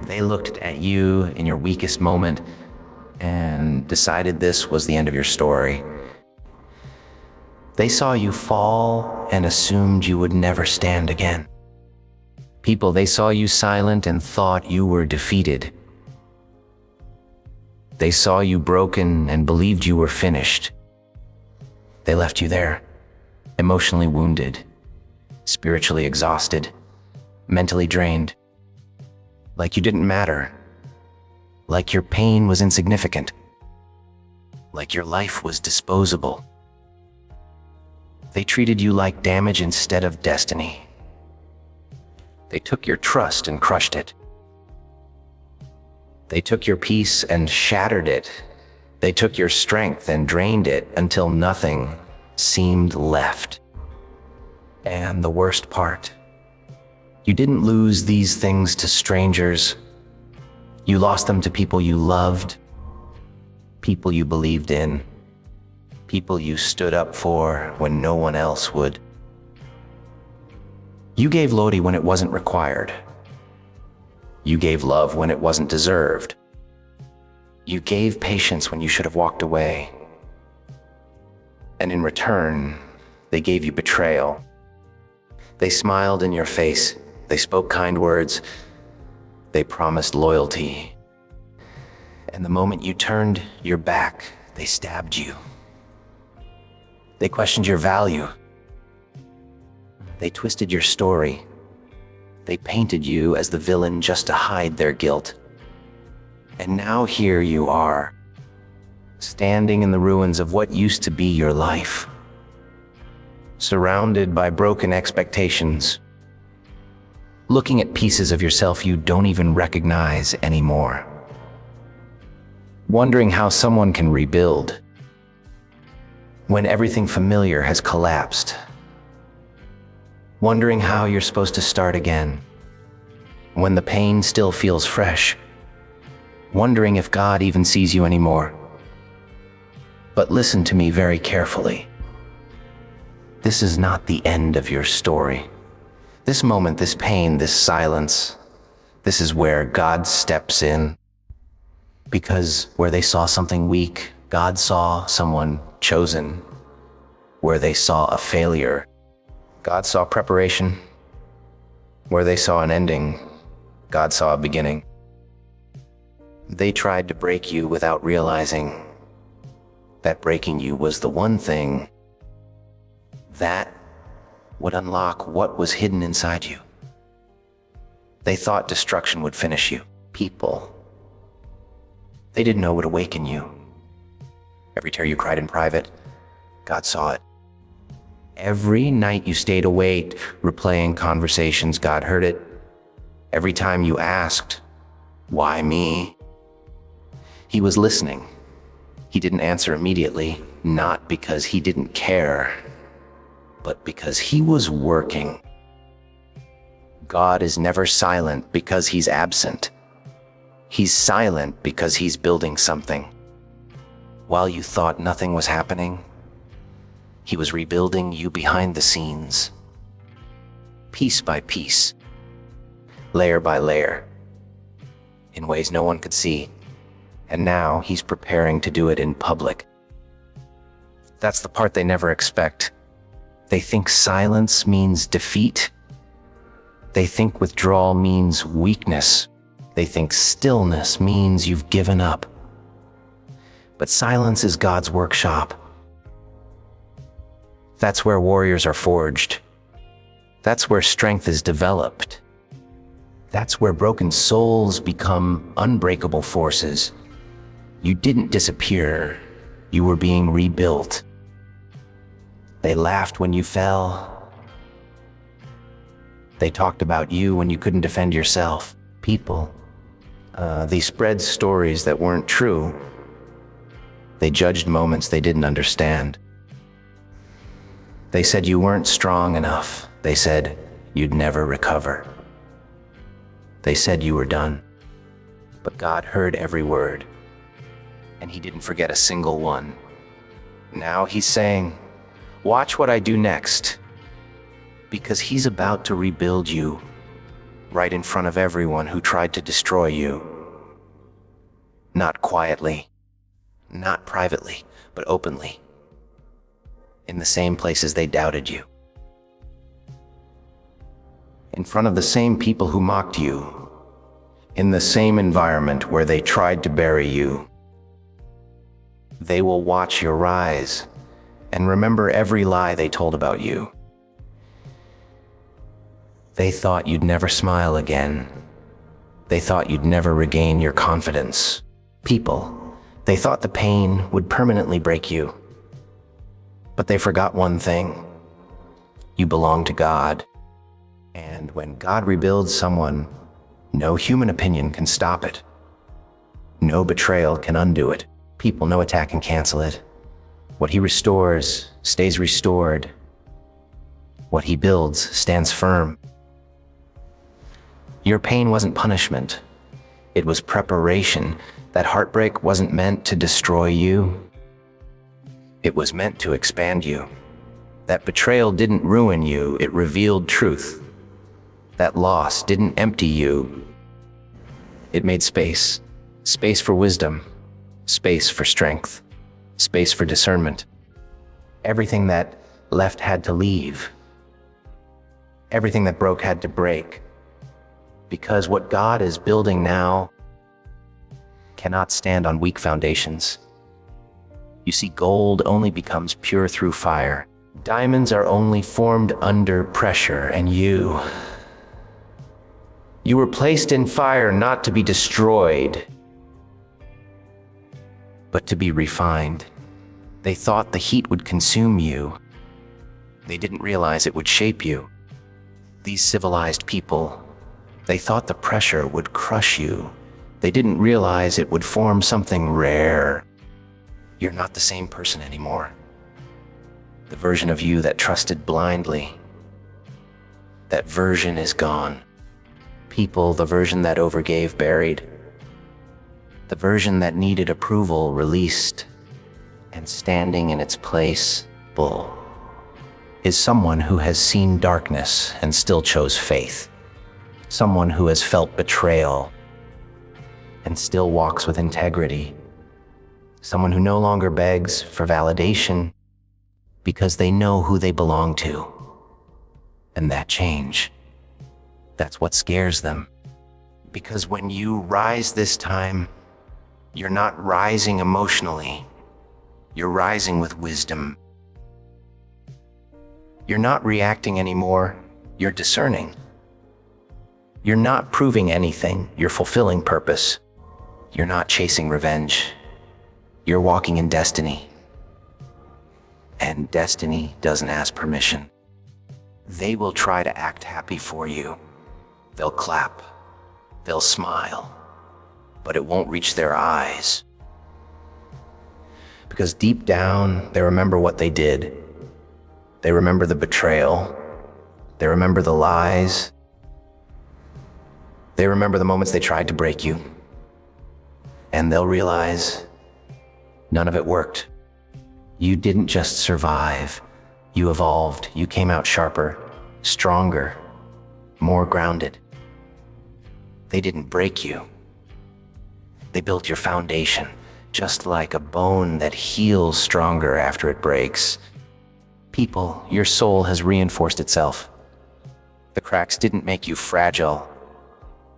They looked at you in your weakest moment and decided this was the end of your story. They saw you fall and assumed you would never stand again. People, they saw you silent and thought you were defeated. They saw you broken and believed you were finished. They left you there, emotionally wounded, spiritually exhausted, mentally drained, like you didn't matter, like your pain was insignificant, like your life was disposable. They treated you like damage instead of destiny. They took your trust and crushed it. They took your peace and shattered it. They took your strength and drained it until nothing seemed left. And the worst part, you didn't lose these things to strangers. You lost them to people you loved, people you believed in, people you stood up for when no one else would. You gave loyalty when it wasn't required. You gave love when it wasn't deserved. You gave patience when you should have walked away. And in return, they gave you betrayal. They smiled in your face. They spoke kind words. They promised loyalty. And the moment you turned your back, they stabbed you. They questioned your value. They twisted your story. They painted you as the villain just to hide their guilt. And now here you are, standing in the ruins of what used to be your life, surrounded by broken expectations, looking at pieces of yourself you don't even recognize anymore, wondering how someone can rebuild when everything familiar has collapsed. Wondering how you're supposed to start again when the pain still feels fresh. Wondering if God even sees you anymore. But listen to me very carefully. This is not the end of your story. This moment, this pain, this silence, this is where God steps in. Because where they saw something weak, God saw someone chosen. Where they saw a failure, God saw preparation. Where they saw an ending, God saw a beginning. They tried to break you without realizing that breaking you was the one thing that would unlock what was hidden inside you. They thought destruction would finish you. People. They didn't know what would awaken you. Every tear you cried in private, God saw it. Every night you stayed awake, replaying conversations, God heard it. Every time you asked, why me? He was listening. He didn't answer immediately, not because he didn't care, but because he was working. God is never silent because he's absent. He's silent because he's building something. While you thought nothing was happening, he was rebuilding you behind the scenes, piece by piece, layer by layer, in ways no one could see. And now he's preparing to do it in public. That's the part they never expect. They think silence means defeat. They think withdrawal means weakness. They think stillness means you've given up. But silence is God's workshop. That's where warriors are forged. That's where strength is developed. That's where broken souls become unbreakable forces. You didn't disappear. You were being rebuilt. They laughed when you fell. They talked about you when you couldn't defend yourself. People. They spread stories that weren't true. They judged moments they didn't understand. They said you weren't strong enough. They said you'd never recover. They said you were done. But God heard every word, and he didn't forget a single one. Now he's saying, watch what I do next, because he's about to rebuild you right in front of everyone who tried to destroy you. Not quietly, not privately, but openly. In the same places they doubted you. In front of the same people who mocked you. In the same environment where they tried to bury you. They will watch your rise and remember every lie they told about you. They thought you'd never smile again. They thought you'd never regain your confidence. People, they thought the pain would permanently break you. But they forgot one thing. You belong to God. And when God rebuilds someone, no human opinion can stop it. No betrayal can undo it. People, no attack can cancel it. What he restores stays restored. What he builds stands firm. Your pain wasn't punishment. It was preparation. That heartbreak wasn't meant to destroy you. It was meant to expand you. That betrayal didn't ruin you, it revealed truth. That loss didn't empty you. It made space. Space for wisdom. Space for strength. Space for discernment. Everything that left had to leave. Everything that broke had to break. Because what God is building now cannot stand on weak foundations. You see, gold only becomes pure through fire. Diamonds are only formed under pressure, and you were placed in fire not to be destroyed, but to be refined. They thought the heat would consume you. They didn't realize it would shape you. These civilized people, they thought the pressure would crush you. They didn't realize it would form something rare. You're not the same person anymore. The version of you that trusted blindly, that version is gone. People, the version that overgave buried. The version that needed approval released. And standing in its place, bull, is someone who has seen darkness and still chose faith. Someone who has felt betrayal and still walks with integrity. Someone who no longer begs for validation because they know who they belong to. And that change, that's what scares them. Because when you rise this time, you're not rising emotionally. You're rising with wisdom. You're not reacting anymore, you're discerning. You're not proving anything, you're fulfilling purpose. You're not chasing revenge. You're walking in destiny. And destiny doesn't ask permission. They will try to act happy for you. They'll clap. They'll smile. But it won't reach their eyes. Because deep down, they remember what they did. They remember the betrayal. They remember the lies. They remember the moments they tried to break you. And they'll realize none of it worked. You didn't just survive. You evolved. You came out sharper, stronger, more grounded. They didn't break you. They built your foundation, just like a bone that heals stronger after it breaks. People, your soul has reinforced itself. The cracks didn't make you fragile.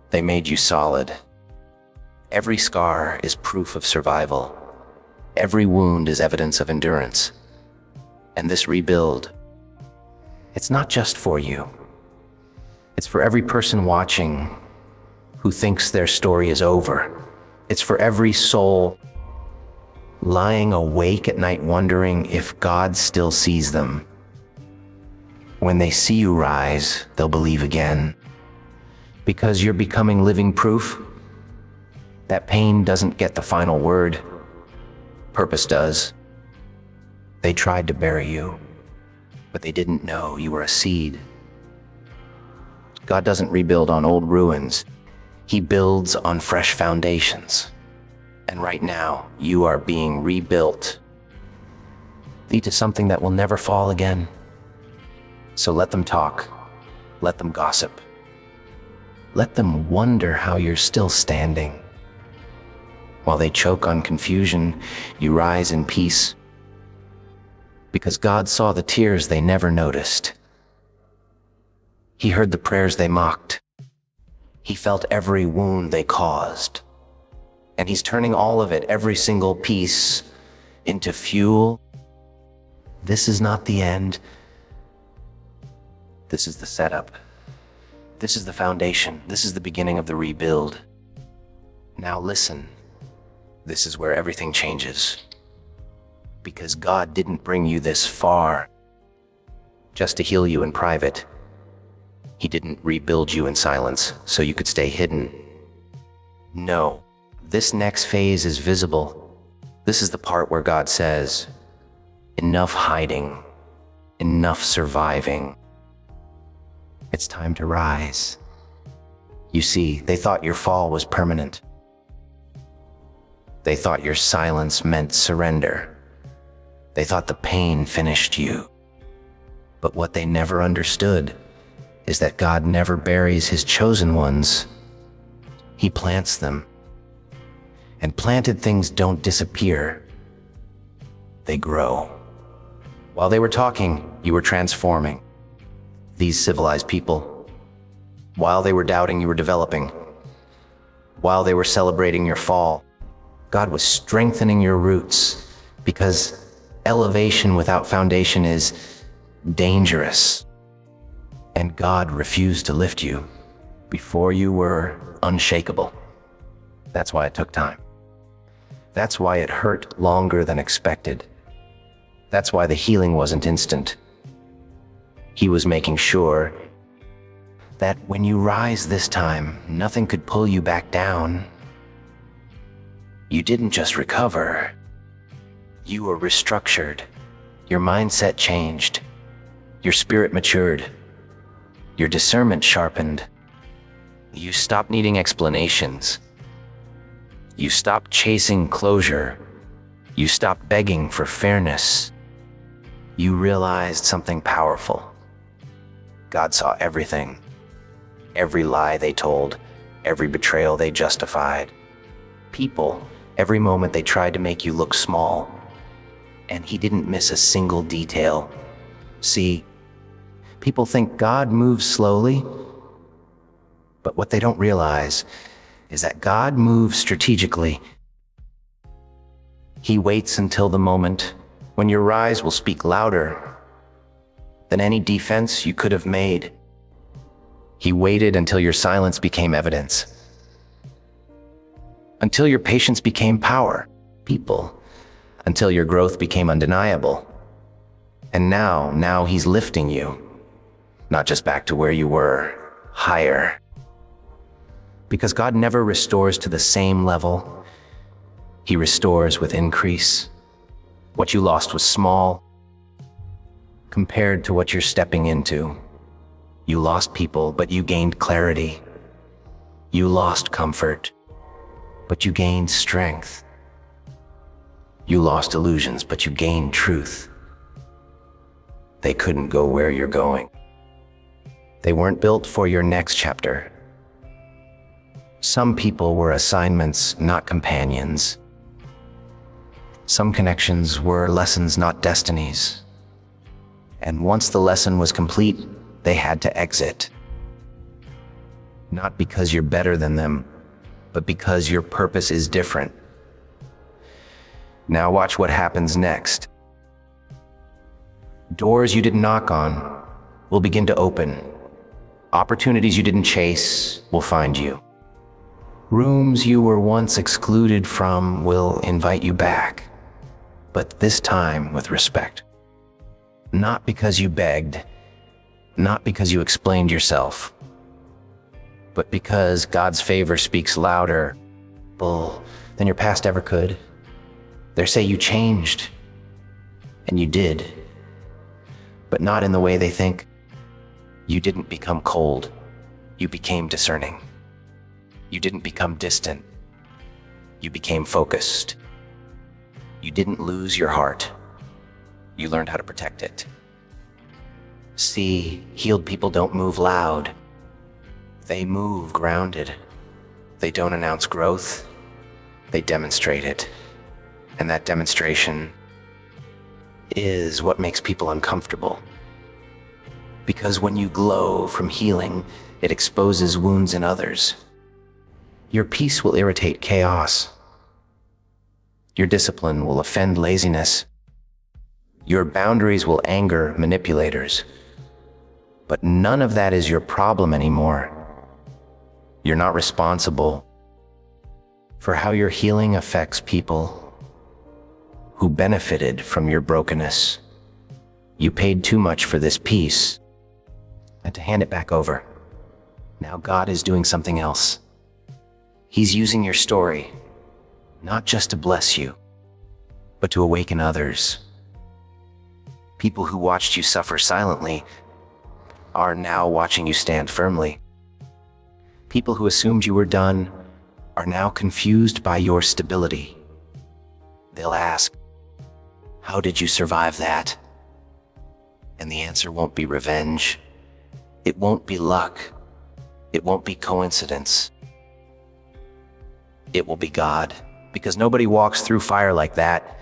They made you solid. Every scar is proof of survival. Every wound is evidence of endurance. And this rebuild, it's not just for you. It's for every person watching who thinks their story is over. It's for every soul lying awake at night wondering if God still sees them. When they see you rise, they'll believe again. Because you're becoming living proof that pain doesn't get the final word. Purpose does. They tried to bury you, but they didn't know you were a seed. God doesn't rebuild on old ruins. He builds on fresh foundations. And right now, you are being rebuilt. Lead to something that will never fall again. So let them talk. Let them gossip. Let them wonder how you're still standing. While they choke on confusion, you rise in peace. Because God saw the tears they never noticed. He heard the prayers they mocked. He felt every wound they caused. And He's turning all of it, every single piece, into fuel. This is not the end. This is the setup. This is the foundation. This is the beginning of the rebuild. Now listen. This is where everything changes. Because God didn't bring you this far just to heal you in private. He didn't rebuild you in silence so you could stay hidden. No, this next phase is visible. This is the part where God says, enough hiding, enough surviving. It's time to rise. You see, they thought your fall was permanent. They thought your silence meant surrender. They thought the pain finished you. But what they never understood is that God never buries His chosen ones. He plants them. And planted things don't disappear. They grow. While they were talking, you were transforming. These civilized people. While they were doubting, you were developing. While they were celebrating your fall, God was strengthening your roots, because elevation without foundation is dangerous. And God refused to lift you before you were unshakable. That's why it took time. That's why it hurt longer than expected. That's why the healing wasn't instant. He was making sure that when you rise this time, nothing could pull you back down. You didn't just recover. You were restructured. Your mindset changed. Your spirit matured. Your discernment sharpened. You stopped needing explanations. You stopped chasing closure. You stopped begging for fairness. You realized something powerful. God saw everything. Every lie they told, every betrayal they justified. People, every moment they tried to make you look small. And He didn't miss a single detail. See, people think God moves slowly, but what they don't realize is that God moves strategically. He waits until the moment when your rise will speak louder than any defense you could have made. He waited until your silence became evidence, until your patience became power, people, until your growth became undeniable. And now He's lifting you, not just back to where you were, higher. Because God never restores to the same level. He restores with increase. What you lost was small compared to what you're stepping into. You lost people, but you gained clarity. You lost comfort, but you gained strength. You lost illusions, but you gained truth. They couldn't go where you're going. They weren't built for your next chapter. Some people were assignments, not companions. Some connections were lessons, not destinies. And once the lesson was complete, they had to exit. Not because you're better than them, but because your purpose is different. Now watch what happens next. Doors you didn't knock on will begin to open. Opportunities you didn't chase will find you. Rooms you were once excluded from will invite you back, but this time with respect. Not because you begged, not because you explained yourself, but because God's favor speaks louder than your past ever could. They say you changed, and you did, but not in the way they think. You didn't become cold, you became discerning. You didn't become distant, you became focused. You didn't lose your heart, you learned how to protect it. See, healed people don't move loud. They move grounded. They don't announce growth. They demonstrate it. And that demonstration is what makes people uncomfortable. Because when you glow from healing, it exposes wounds in others. Your peace will irritate chaos. Your discipline will offend laziness. Your boundaries will anger manipulators. But none of that is your problem anymore. You're not responsible for how your healing affects people who benefited from your brokenness. You paid too much for this peace and to hand it back over. Now God is doing something else. He's using your story, not just to bless you, but to awaken others. People who watched you suffer silently are now watching you stand firmly. People who assumed you were done are now confused by your stability. They'll ask, "How did you survive that?" And the answer won't be revenge. It won't be luck. It won't be coincidence. It will be God, because nobody walks through fire like that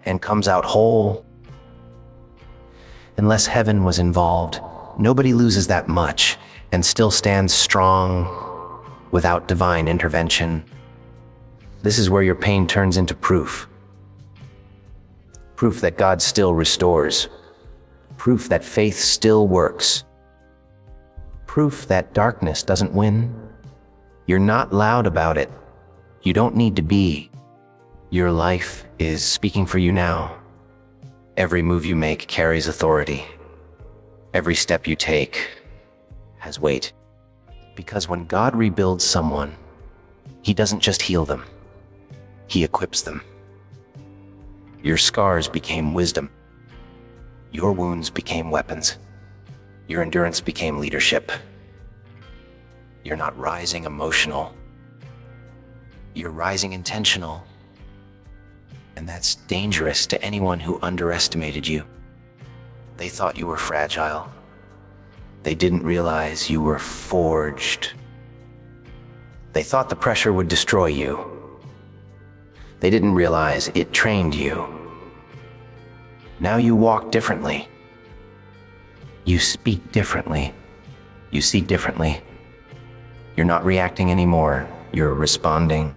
and comes out whole. Unless heaven was involved, nobody loses that much and still stands strong without divine intervention. This is where your pain turns into proof. Proof that God still restores. Proof that faith still works. Proof that darkness doesn't win. You're not loud about it. You don't need to be. Your life is speaking for you now. Every move you make carries authority. Every step you take has weight. Because when God rebuilds someone, He doesn't just heal them. He equips them. Your scars became wisdom. Your wounds became weapons. Your endurance became leadership. You're not rising emotional. You're rising intentional. And that's dangerous to anyone who underestimated you. They thought you were fragile. They didn't realize you were forged. They thought the pressure would destroy you. They didn't realize it trained you. Now you walk differently. You speak differently. You see differently. You're not reacting anymore. You're responding.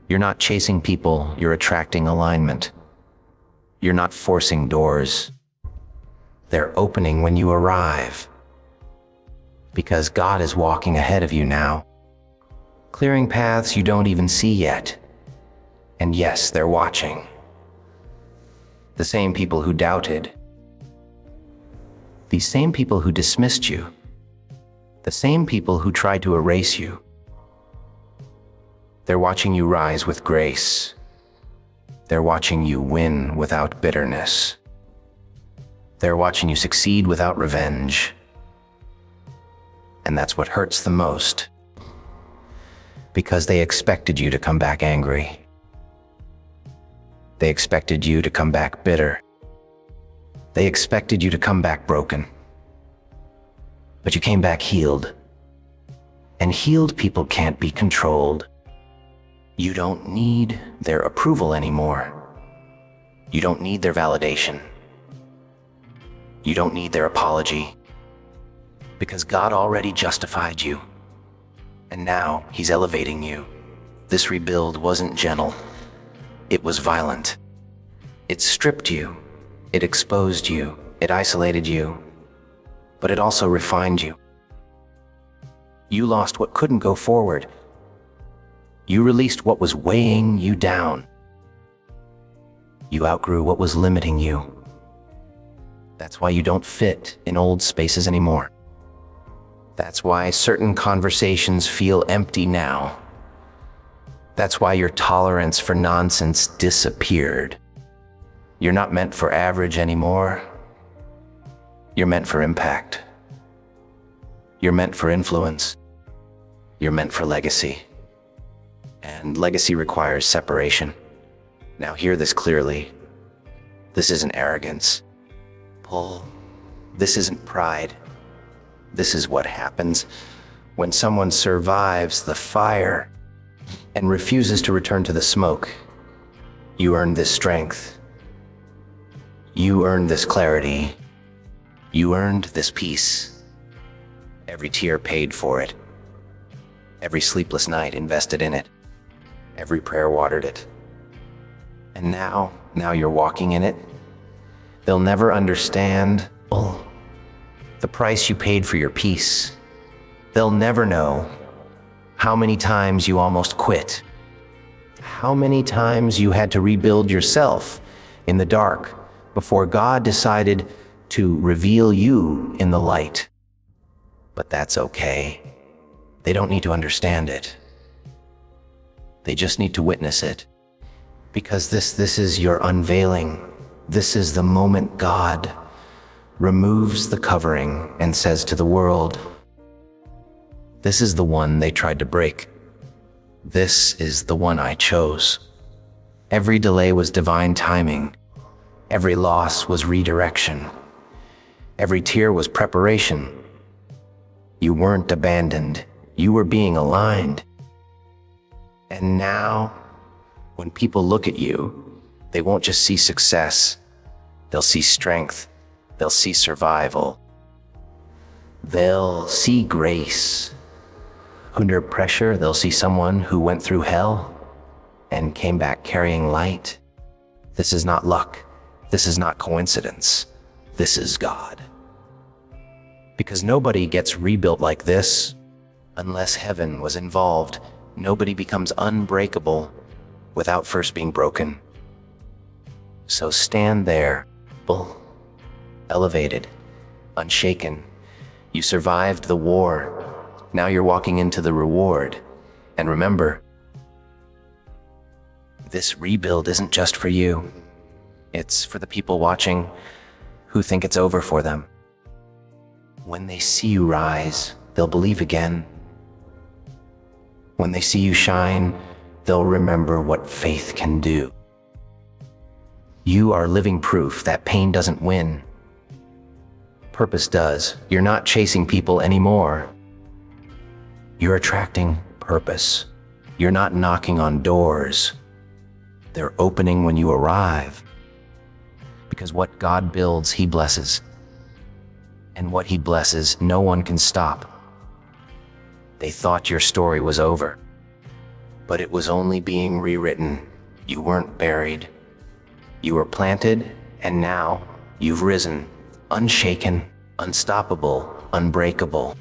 You're not chasing people. You're attracting alignment. You're not forcing doors. They're opening when you arrive. Because God is walking ahead of you now, clearing paths you don't even see yet. And yes, they're watching. The same people who doubted. The same people who dismissed you. The same people who tried to erase you. They're watching you rise with grace. They're watching you win without bitterness. They're watching you succeed without revenge. And that's what hurts the most. Because they expected you to come back angry. They expected you to come back bitter. They expected you to come back broken. But you came back healed. And healed people can't be controlled. You don't need their approval anymore. You don't need their validation. You don't need their apology. Because God already justified you. And now He's elevating you. This rebuild wasn't gentle. It was violent. It stripped you. It exposed you. It isolated you. But it also refined you. You lost what couldn't go forward. You released what was weighing you down. You outgrew what was limiting you. That's why you don't fit in old spaces anymore. That's why certain conversations feel empty now. That's why your tolerance for nonsense disappeared. You're not meant for average anymore. You're meant for impact. You're meant for influence. You're meant for legacy. And legacy requires separation. Now hear this clearly. This isn't arrogance. This isn't pride. This is what happens when someone survives the fire and refuses to return to the smoke. You earned this strength. You earned this clarity. You earned this peace. Every tear paid for it. Every sleepless night invested in it. Every prayer watered it. And now you're walking in it. They'll never understand the price you paid for your peace. They'll never know how many times you almost quit. How many times you had to rebuild yourself in the dark before God decided to reveal you in the light. But that's okay. They don't need to understand it. They just need to witness it. Because this is your unveiling. This is the moment God removes the covering and says to the world, this is the one they tried to break. This is the one I chose. Every delay was divine timing. Every loss was redirection. Every tear was preparation. You weren't abandoned. You were being aligned. And now, when people look at you, they won't just see success. They'll see strength. They'll see survival. They'll see grace. Under pressure, they'll see someone who went through hell and came back carrying light. This is not luck. This is not coincidence. This is God. Because nobody gets rebuilt like this unless heaven was involved. Nobody becomes unbreakable without first being broken. So stand there, elevated, unshaken. You survived the war. Now you're walking into the reward. And remember, this rebuild isn't just for you. It's for the people watching who think it's over for them. When they see you rise, they'll believe again. When they see you shine, they'll remember what faith can do. You are living proof that pain doesn't win. Purpose does. You're not chasing people anymore. You're attracting purpose. You're not knocking on doors. They're opening when you arrive. Because what God builds, He blesses. And what He blesses, no one can stop. They thought your story was over, but it was only being rewritten. You weren't buried. You were planted, and now you've risen, unshaken, unstoppable, unbreakable.